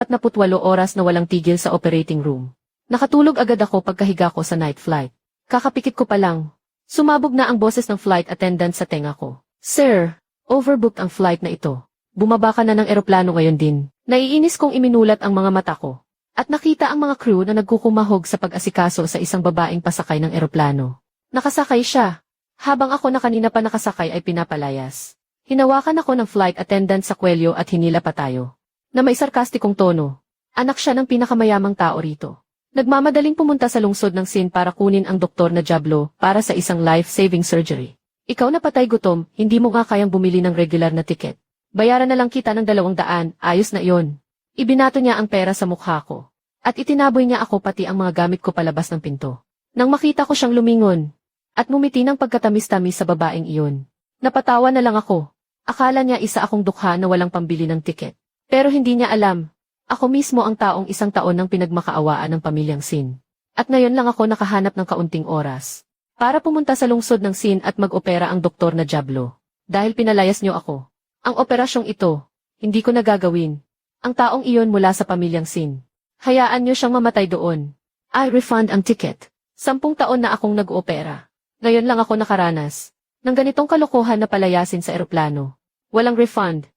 48 oras na walang tigil sa operating room. Nakatulog agad ako pagkahiga ko sa night flight. Kakapikit ko pa lang. Sumabog na ang boses ng flight attendant sa tenga ko. Sir, overbooked ang flight na ito. Bumaba ka na ng eroplano ngayon din. Naiinis kong iminulat ang mga mata ko. At nakita ang mga crew na nagkukumahog sa pag-asikaso sa isang babaeng pasakay ng eroplano. Nakasakay siya. Habang ako na kanina pa nakasakay ay pinapalayas. Hinawakan ako ng flight attendant sa kwelyo at hinila pa tayo. Na may sarkastikong tono. Anak siya ng pinakamayamang tao rito. Nagmamadaling pumunta sa lungsod ng Sin para kunin ang doktor na Diablo para sa isang life-saving surgery. Ikaw na patay gutom, hindi mo nga kayang bumili ng regular na tiket. Bayaran na lang kita ng 200, ayos na iyon. Ibinato niya ang pera sa mukha ko. At itinaboy niya ako pati ang mga gamit ko palabas ng pinto. Nang makita ko siyang lumingon. At ngumiti ng pagkatamis-tamis sa babaeng iyon. Napatawa na lang ako. Akala niya isa akong dukha na walang pambili ng tiket. Pero hindi niya alam. Ako mismo ang taong isang taon ng pinagmakaawaan ng pamilyang Sin. At ngayon lang ako nakahanap ng kaunting oras. Para pumunta sa lungsod ng Sin at mag-opera ang doktor na Diablo. Dahil pinalayas niyo ako. Ang operasyong ito, hindi ko nagagawin. Ang taong iyon mula sa pamilyang Sin. Hayaan niyo siyang mamatay doon. I refund ang ticket. 10 taon na akong nag-opera. Ngayon lang ako nakaranas ng ganitong kalokohan na palayasin sa eroplano. Walang refund.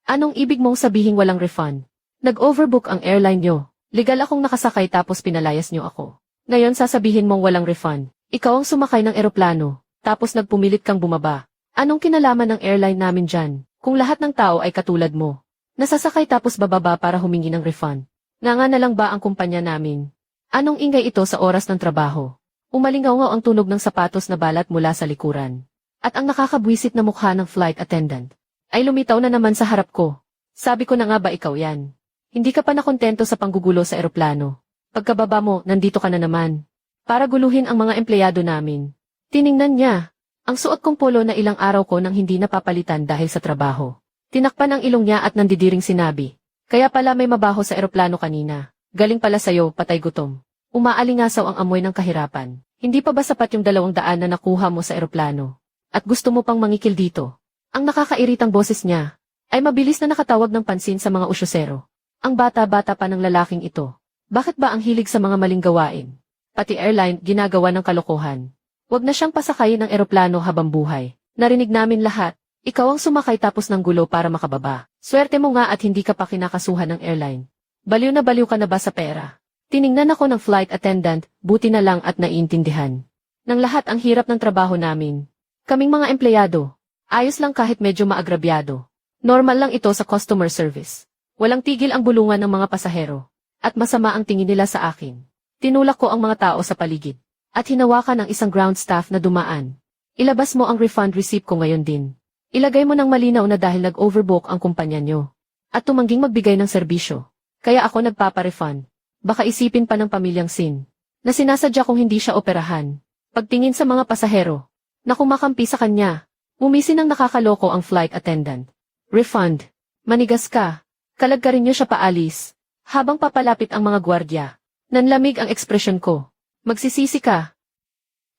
Anong ibig mong sabihing walang refund? Nag-overbook ang airline nyo. Legal akong nakasakay tapos pinalayas nyo ako. Ngayon sasabihin mong walang refund. Ikaw ang sumakay ng eroplano, tapos nagpumilit kang bumaba. Anong kinalaman ng airline namin dyan, kung lahat ng tao ay katulad mo? Nasasakay tapos bababa para humingi ng refund. Nga na lang ba ang kumpanya namin? Anong ingay ito sa oras ng trabaho? Umalingaw ang tunog ng sapatos na balat mula sa likuran. At ang nakakabwisit na mukha ng flight attendant ay lumitaw na naman sa harap ko. Sabi ko na nga ba ikaw yan? Hindi ka pa nakontento sa panggugulo sa eroplano. Pagkababa mo, nandito ka na naman. Para guluhin ang mga empleyado namin. Tiningnan niya. Ang suot kong polo na ilang araw ko nang hindi napapalitan dahil sa trabaho. Tinakpan ang ilong niya at nandidiring sinabi. Kaya pala may mabaho sa eroplano kanina. Galing pala sa'yo, patay gutom. Umaalingasaw ang amoy ng kahirapan. Hindi pa ba sapat yung 200 na nakuha mo sa eroplano? At gusto mo pang mangikil dito? Ang nakakairitang boses niya ay mabilis na nakatawag ng pansin sa mga usyosero. Ang bata-bata pa ng lalaking ito. Bakit ba ang hilig sa mga maling gawain? Pati airline ginagawa ng kalokohan. Huwag na siyang pasakayin ng eroplano habang buhay. Narinig namin lahat. Ikaw ang sumakay tapos ng gulo para makababa. Swerte mo nga at hindi ka pa kinakasuhan ng airline. Baliw na baliw ka na ba sa pera? Tiningnan ako ng flight attendant, buti na lang at naiintindihan. Nang lahat ang hirap ng trabaho namin. Kaming mga empleyado. Ayos lang kahit medyo maagrabyado. Normal lang ito sa customer service. Walang tigil ang bulungan ng mga pasahero. At masama ang tingin nila sa akin. Tinulak ko ang mga tao sa paligid. At hinawakan ang isang ground staff na dumaan. Ilabas mo ang refund receipt ko ngayon din. Ilagay mo ng malinaw na dahil nag-overbook ang kumpanya nyo. At tumangging magbigay ng serbisyo. Kaya ako nagpapa-refund. Baka isipin pa ng pamilyang Sin na sinasadya kong hindi siya operahan. Pagtingin sa mga pasahero na kumakampi sa kanya, umisin ng nakakaloko ang flight attendant. Refund. Manigas ka. Kalagkarin niyo siya paalis. Habang papalapit ang mga gwardya, nanlamig ang ekspresyon ko. Magsisisi ka.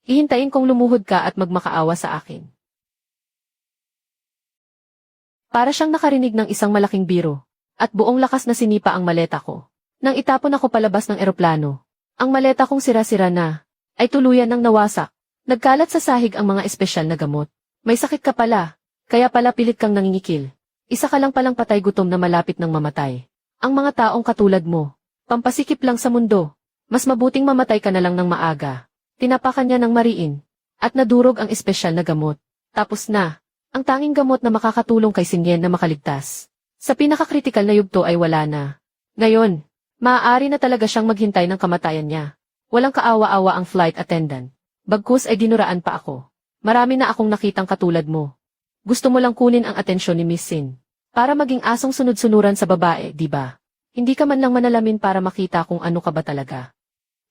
Ihintayin kong lumuhod ka at magmakaawa sa akin. Para siyang nakarinig ng isang malaking biro, at buong lakas na sinipa ang maleta ko. Nang itapon ako palabas ng eroplano, ang maleta kong sira-sira na, ay tuluyan ng nawasak. Nagkalat sa sahig ang mga espesyal na gamot. May sakit ka pala, kaya pala pilit kang nangingikil. Isa ka lang palang patay gutom na malapit ng mamatay. Ang mga taong katulad mo, pampasikip lang sa mundo. Mas mabuting mamatay ka na lang ng maaga. Tinapakan niya ng mariin, at nadurog ang espesyal na gamot. Tapos na, ang tanging gamot na makakatulong kay Sinyen na makaligtas. Sa pinakakritikal na yugto ay wala na. Ngayon, maaari na talaga siyang maghintay ng kamatayan niya. Walang kaawa-awa ang flight attendant. Bagkus ay dinuraan pa ako. Marami na akong nakitang katulad mo. Gusto mo lang kunin ang atensyon ni Miss Sin. Para maging asong sunod-sunuran sa babae, di ba? Hindi ka man lang manalamin para makita kung ano ka ba talaga.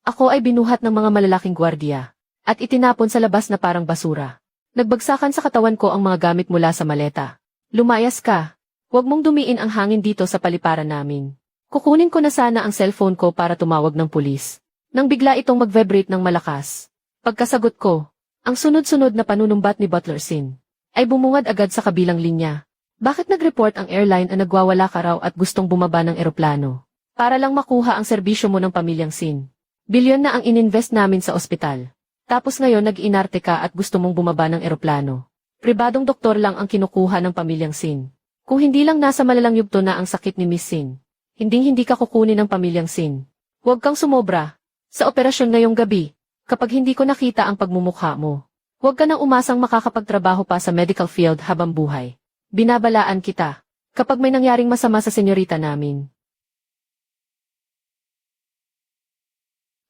Ako ay binuhat ng mga malalaking gwardiya. At itinapon sa labas na parang basura. Nagbagsakan sa katawan ko ang mga gamit mula sa maleta. Lumayas ka. Huwag mong dumiin ang hangin dito sa paliparan namin. Kukunin ko na sana ang cellphone ko para tumawag ng pulis. Nang bigla itong mag-vibrate ng malakas. Pagkasagot ko, ang sunod-sunod na panunumbat ni Butler Sin ay bumungad agad sa kabilang linya. Bakit nag-report ang airline na nagwawala ka raw at gustong bumaba ng eroplano? Para lang makuha ang serbisyo mo ng pamilyang Sin. Bilyon na ang ininvest namin sa ospital. Tapos ngayon nag-inarte ka at gusto mong bumaba ng eroplano. Pribadong doktor lang ang kinukuha ng pamilyang Sin. Kung hindi lang nasa malalang yugto na ang sakit ni Miss Sin, hindi ka kukunin ng pamilyang Sin. Huwag kang sumobra. Sa operasyon ngayong gabi, kapag hindi ko nakita ang pagmumukha mo, huwag ka nang umasang makakapagtrabaho pa sa medical field habang buhay. Binabalaan kita. Kapag may nangyaring masama sa senyorita namin.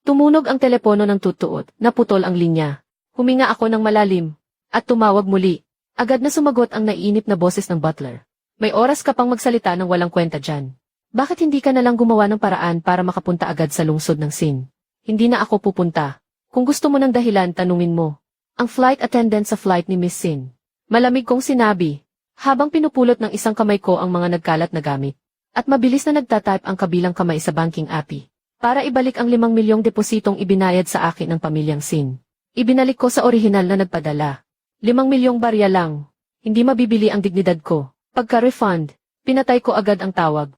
Tumunog ang telepono ng tutuot, naputol ang linya. Huminga ako ng malalim, at tumawag muli. Agad na sumagot ang naiinip na boses ng butler. May oras ka pang magsalita ng walang kwenta dyan. Bakit hindi ka nalang gumawa ng paraan para makapunta agad sa lungsod ng Sin? Hindi na ako pupunta. Kung gusto mo ng dahilan, tanungin mo. Ang flight attendant sa flight ni Miss Sin. Malamig kong sinabi. Habang pinupulot ng isang kamay ko ang mga nagkalat na gamit, at mabilis na nagtatype ang kabilang kamay sa banking API, para ibalik ang 5 milyong depositong ibinayad sa akin ng pamilyang Sin. Ibinalik ko sa orihinal na nagpadala. 5 milyong barya lang. Hindi mabibili ang dignidad ko. Pagka-refund, pinatay ko agad ang tawag.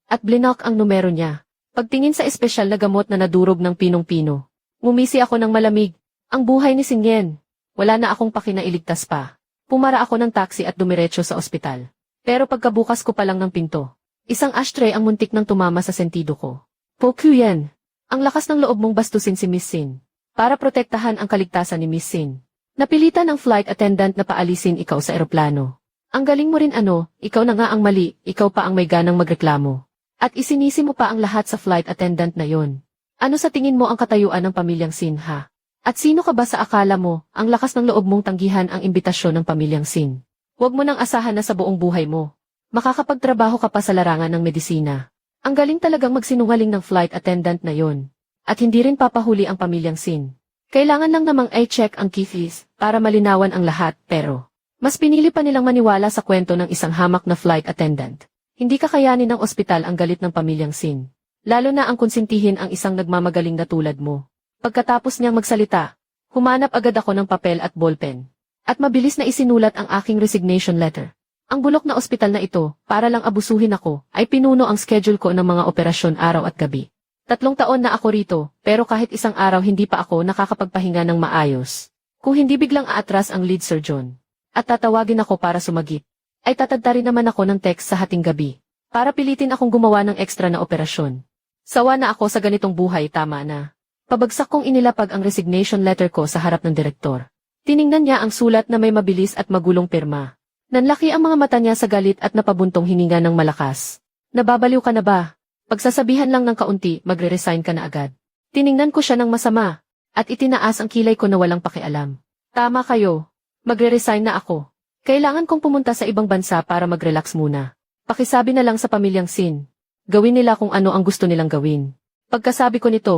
At blinok ang numero niya. Pagtingin sa espesyal na gamot na nadurog ng pinong-pino. Ngumisi ako ng malamig. Ang buhay ni Sinyen. Wala na akong pakinailigtas pa. Pumara ako ng taxi at dumiretso sa ospital. Pero pagkabukas ko pa lang ng pinto, isang ashtray ang muntik nang tumama sa sentido ko. Po Kuyen, ang lakas ng loob mong bastusin si Miss Sin. Para protektahan ang kaligtasan ni Miss Sin. Napilitan ng flight attendant na paalisin ikaw sa eroplano. Ang galing mo rin ikaw na nga ang mali, ikaw pa ang may ganang magreklamo. At isinisi mo pa ang lahat sa flight attendant na yon. Ano sa tingin mo ang katayuan ng pamilyang Sin ha? At sino ka ba sa akala mo, ang lakas ng loob mong tanggihan ang imbitasyon ng pamilyang Sin? Huwag mo nang asahan na sa buong buhay mo. Makakapagtrabaho ka pa sa larangan ng medisina. Ang galing talagang magsinungaling ng flight attendant na yon. At hindi rin papahuli ang pamilyang Sin. Kailangan lang namang i-check ang key fees para malinawan ang lahat, pero mas pinili pa nilang maniwala sa kwento ng isang hamak na flight attendant. Hindi kakayanin ng ospital ang galit ng pamilyang Sin. Lalo na ang konsintihin ang isang nagmamagaling na tulad mo. Pagkatapos niyang magsalita, humanap agad ako ng papel at ballpen. At mabilis na isinulat ang aking resignation letter. Ang bulok na ospital na ito, para lang abusuhin ako, ay pinuno ang schedule ko ng mga operasyon araw at gabi. 3 taon na ako rito, pero kahit isang araw hindi pa ako nakakapagpahinga ng maayos. Kung hindi biglang aatras ang lead surgeon, at tatawagin ako para sumagip, ay tatadta rin naman ako ng text sa hating gabi, para pilitin akong gumawa ng ekstra na operasyon. Sawa na ako sa ganitong buhay, tama na. Pabagsak kong inilapag ang resignation letter ko sa harap ng direktor. Tiningnan niya ang sulat na may mabilis at magulong pirma. Nanlaki ang mga mata niya sa galit at napabuntong hininga ng malakas. Nababaliw ka na ba? Pagsasabihan lang ng kaunti, magre-resign ka na agad. Tiningnan ko siya ng masama, at itinaas ang kilay ko na walang pakialam. Tama kayo. Magre-resign na ako. Kailangan kong pumunta sa ibang bansa para mag-relax muna. Pakisabi na lang sa pamilyang Sin. Gawin nila kung ano ang gusto nilang gawin. Pagkasabi ko nito,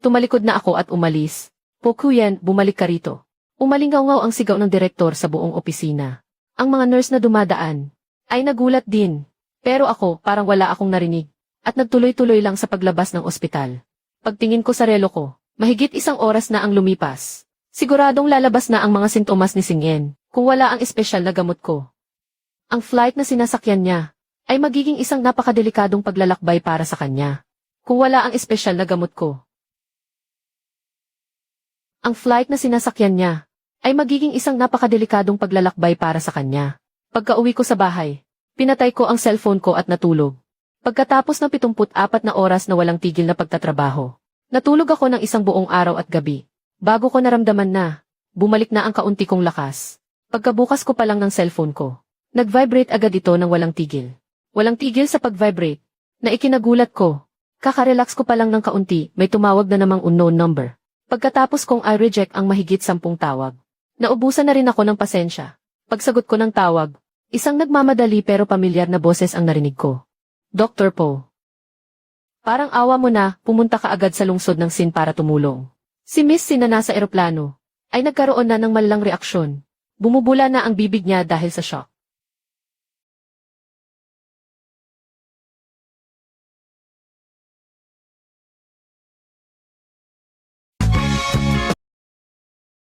tumalikod na ako at umalis. Po Kuyen, bumalik ka rito. Umalingaw-ngaw ang sigaw ng direktor sa buong opisina. Ang mga nurse na dumadaan ay nagulat din. Pero ako, parang wala akong narinig. At nagtuloy-tuloy lang sa paglabas ng ospital. Pagtingin ko sa relo ko, mahigit 1 oras na ang lumipas. Siguradong lalabas na ang mga sintomas ni Sinyen, kung wala ang espesyal na gamot ko. Ang flight na sinasakyan niya ay magiging isang napakadelikadong paglalakbay para sa kanya. Kung wala ang espesyal na gamot ko. Ang flight na sinasakyan niya ay magiging isang napakadelikadong paglalakbay para sa kanya. Pagka-uwi ko sa bahay, pinatay ko ang cellphone ko at natulog. Pagkatapos ng 74 na oras na walang tigil na pagtatrabaho, natulog ako ng isang buong araw at gabi. Bago ko naramdaman na, bumalik na ang kaunti kong lakas. Pagkabukas ko pa lang ng cellphone ko, nag-vibrate agad ito ng walang tigil. Walang tigil sa pag-vibrate, na ikinagulat ko. Kakarelax ko pa lang ng kaunti, may tumawag na namang unknown number. Pagkatapos kong i-reject ang mahigit 10 tawag, naubusan na rin ako ng pasensya. Pagsagot ko ng tawag, isang nagmamadali pero pamilyar na boses ang narinig ko. Dr. Po. Parang awa mo na, pumunta ka agad sa lungsod ng Sin para tumulong. Si Miss Sin na nasa eroplano, ay nagkaroon na ng malalang reaksyon. Bumubula na ang bibig niya dahil sa shock.